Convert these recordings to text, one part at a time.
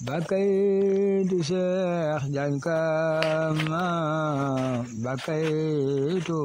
Bakaitu Syekh Jangkama Bakaitu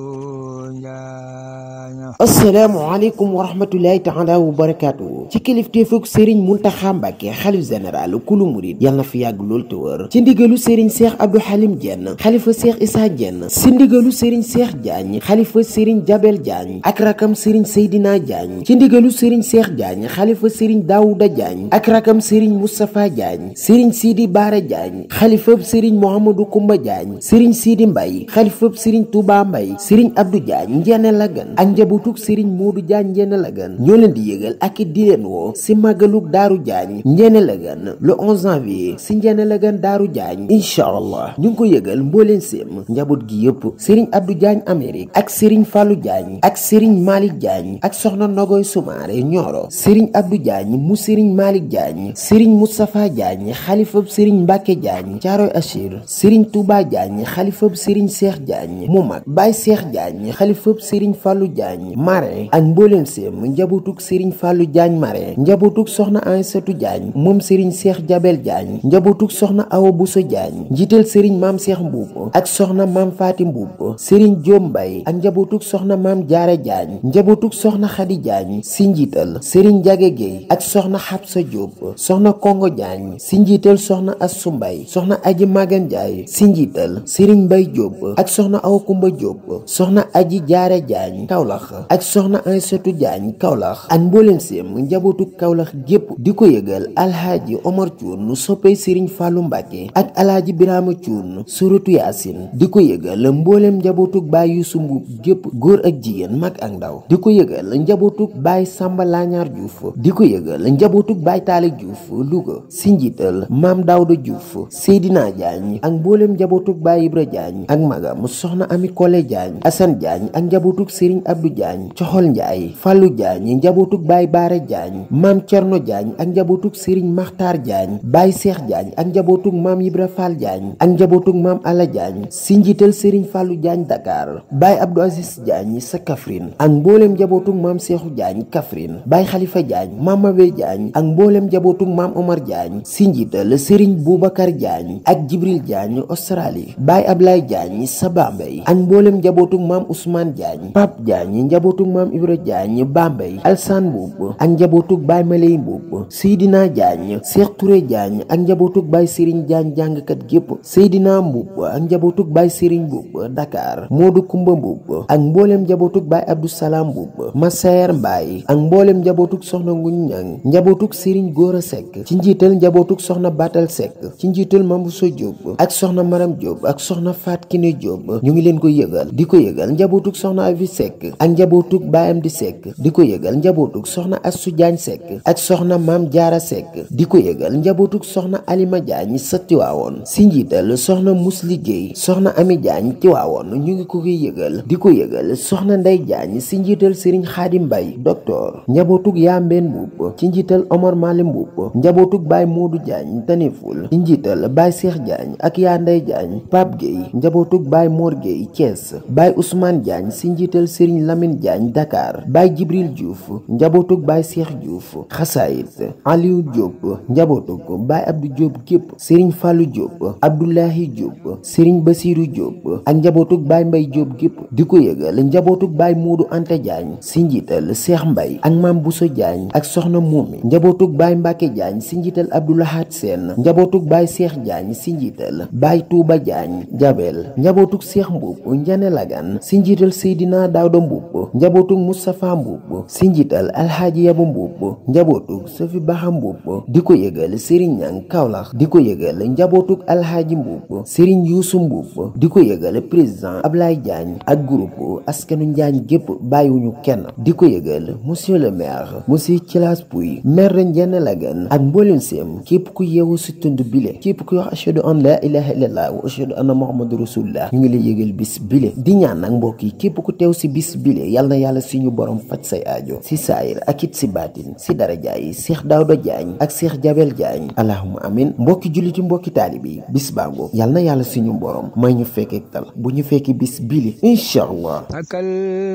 Njanya. asalaamaaleykum wa rahmatulahi taala wa barakaatu. ci kilifteefug Serigne Mountakha Mbacké xalif général kulu murid yàlla na fi yàgg lool te wër ci ndigalu Serigne Cheikh Abdou Halim Diène xalifa Cheikh Issa Diène si ndigalu Serigne Cheikh Diagne xalifa Serigne Jabel Diagne ak rakam Serigne Seydina Diagne ci ndigalu Serigne Cheikh Diagne xalifa Serigne Daouda Diagne ak rakam Serigne Moustapha Diagne Serigne Sidi Bara Diagne xalifab Serigne Mouhamadou Koumba Diagne Serigne Sidi Mbaye xalifab Serigne Touba Mbaye Serigne Abdou Diagne Njéene Lagan ak njabootuk Serigne Modou Diagne Njéene Lagan ñoo leen di yëgal ak di leen woo si màggaluk Daaru Diagne Njéene Lagan le 11 janvier si Njéene Lagan Daaru Diagne incha allah ñu ngi ko yëgal mbooleen séem njaboot gi yëpp Serigne Abdou Diagne Amérique ak Serigne Fallou Diagne ak Serigne Malick Diagne ak soxna Nogoy Soumaré Nioro Serigne Abdou Diagne mu Serigne Malick Diagne Serigne Moustapha Diagne xalifab Serigne Mbacké Diagne Thiaroye Achir Serigne Touba Diagne xalifab Serigne Cheikh Diagne mu mag Baye Cheikh Diagne xalifab Serigne Fallou Diagne marin ak mbooleem séem njabootuk Serigne Fallou Diagne marin njabootuk soxna Aïssatou Diagne moom Serigne Cheikh Jabel Diagne njabootuk soxna Awa Bousso Diagne njiital Serigne Mame Cheikh Mbuub ak soxna Mame Fatim Mbuub Serigne Diom Mbaye ak njabootuk soxna Mame Diarra Diagne njabootuk soxna Khady Diagne si njiital Serigne Diague Gueye ak soxna Habsa Diop soxna Kongo Diagne si njiital soxna Assou Mbaye soxna Aji Magan Ndiaye si njiital Serigne Mbaye Diop ak soxna Awa Kumba Diop soxna Aji Diarra Diagne Kaolack ak soxna Aïssatou Diagne Kaolack ak mbooleen séem njabootu Kaolack gépp di ko yëgal Alhaaji Omar Thioune soppey Serigne Fallou Mbacké ak Alhaaji Birama Thioune suratu Yaasin di ko yëgal mbooleem njabootuk Baye Youssou Mbuub gépp góor ak jigéen mag ak ndaw di ko yëgal njabootuk Baye Samba Lañaar Diouf di ko yëgal njabootuk Baye Taale Diouf Louga si njiital Maam Daouda Diouf Seydina Diagne ak mbooleem njabootuk Baye Ibra Diagne ak magam soxna Ami Kole Diagne Assane Diagne ak njabootuk Serigne Abdou Diagne Coxol Ndiaye Fallou Diagne njabootuk Baye Baara Diagne Maam Cerno Diagne ak njabootuk Serigne Makhtar Diagne Baye Cheikh Diagne ak njabootuk Maam Ibra Fall Diagne ak njabootuk Maam Alla Diagne si njiital Serigne Fallou Diagne Dakar Baye Abdou Aziz Diagne sa Kaffrine ak mbooleem njabootuk Maam Cheikhou Diagne Kaffrine Baye Khalifa Diagne Maam Mabé Diagne ak mbooleem njabootuk Maam Omar Diagne si njiital Serigne Boubacar Diagne ak Jibril Diagne Australie Baye Ablaye Diagne sa Bambey ak mbooleem njabootuk Maam Ousmane Diagne Pape Diagne njabootuk Maam Ibra Diagne Bambey Alsane Mbuub ak njabootuk Baye Maley Mbuub Seydina Diagne Cheikh Touré Diagne ak njabootuk Baye Serigne Diagne jàngkat gépp Seydina Mbuub ak njabootuk Baye Serigne Mbuub Dakar Modou Kumba Mbuub ak mbooleem njabootuk Baye Abdou Salam Mbuub Massaer Mbaye ak mbooleem njabootuk Soxna Nguñ Ñang njabootuk Serigne Gora Seck ci njiital njabootuk Soxna Batal Seck ci njiital Mambuso Diop ak Soxna Maram Diop ak Soxna Fat Kiné Diop ñu ngi leen ko yëgal di ko yëgal njabootuk Soxna Avi Seck ak njabootuk Baye Amdi Seck di ko yëgal njabootuk Soxna Assou Diagne Seck ak Soxna Maam Jaara Seck di ko yëgal njabootuk Soxna Alima Diagne sa Tiwaawoon si njiital Soxna Musli Gueye Soxna Ami Diagne Tiwaawoon ñu ngi ko koy yëgal di ko yëgal Soxna Ndey Diagne si njiital Serigne Khadim Mbaye docteur njabootuk Yambeen Mbuub ci njiital Omar Mali Mbuub njabootuk Baye Modou Diagne Taniful ci njiital Baye Cheikh Diagne ak yaa Ndey Diagne Pape Gueye njabootuk Baye Mor Gueye Thiès Baye Ousmane Diagne si njiital Serigne Lamine Diagne Dakar Baye Jibril Diouf njabootuk Baye Cheikh Diouf Xasaayit Aliou Diop njabootuk Baye Abdou Diop képp Serigne Fallou Diop Abdoulahi Diop Serigne Basirou Diop ak njabootuk Baye Mbaye Diop gépp di ko yëgal njabootuk Baye Modou Anta Diagne si njiital Cheikh Mbaye ak Mame Bousso Diagne ak Soxna Moumi njabootuk Baye Mbacké Diagne si njiital Abdoulahat Sène njabootuk Baye Cheikh Diagne si njiital Baye Touba Diagne Jabel njabootuk Cheikh Mbuub Njane Lagan si njiital Seydina Daouda Mbuub njabootuk Moustapha Mbuub si njiital Alhaaji Yabu Mbuub njabootuk Sofi Baxa Mbuub di ko yëgal Serigne Ñang Kaolack di ko yëgal njabootuk Alhaaji Mbuub Serigne Youssou Mbuub di ko yëgal président Ablaye Diagne ak groupe askanu Njaañ gépp bàyyiwuñu kenn di ko yëgal monsieur le maire monsieur Thilas Pouy maire Njane Lagan ak mbooleen séem képp ku yeewu si tund bile képp ku wax ashhadu an la ilaha illallah wa ashhadu anna muhammadu rasulullah ñu ngi lay yëgal bis bile di ñaan nag mbokk yi képp ku teew si bis bile yal na yàlla suñu borom faj say aajo si saayir ak it si baatin si daraja yi Cheikh Daouda Diagne ak Cheikh Jabel Diagne allahumma amin mbokki julliti mbokki taalibi bis bango yal na yàlla suñu borom may ñu fekkee tal bu ñu fekki bis bile incha allah akal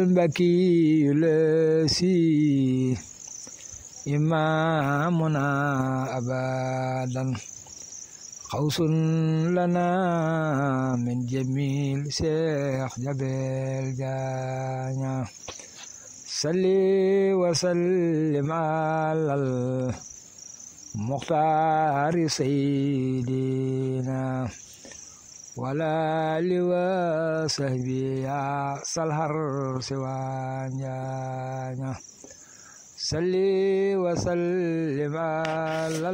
mbaki la si imamuna abadan قوس لنا من جميل شيخ جبل جانيا صلي وسلم على المختار سيدنا ولا لوصحبي صلحر سوانيا صلي وسلم على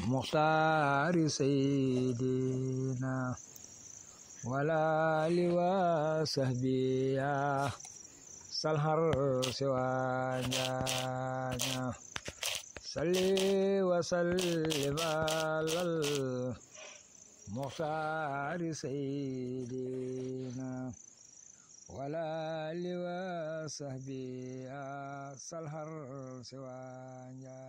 المختار سيدنا ولا لوصحبي صلحر سوانيا صلي وسلم على المختار سيدنا ولا لوصحبي صلحر سوانيا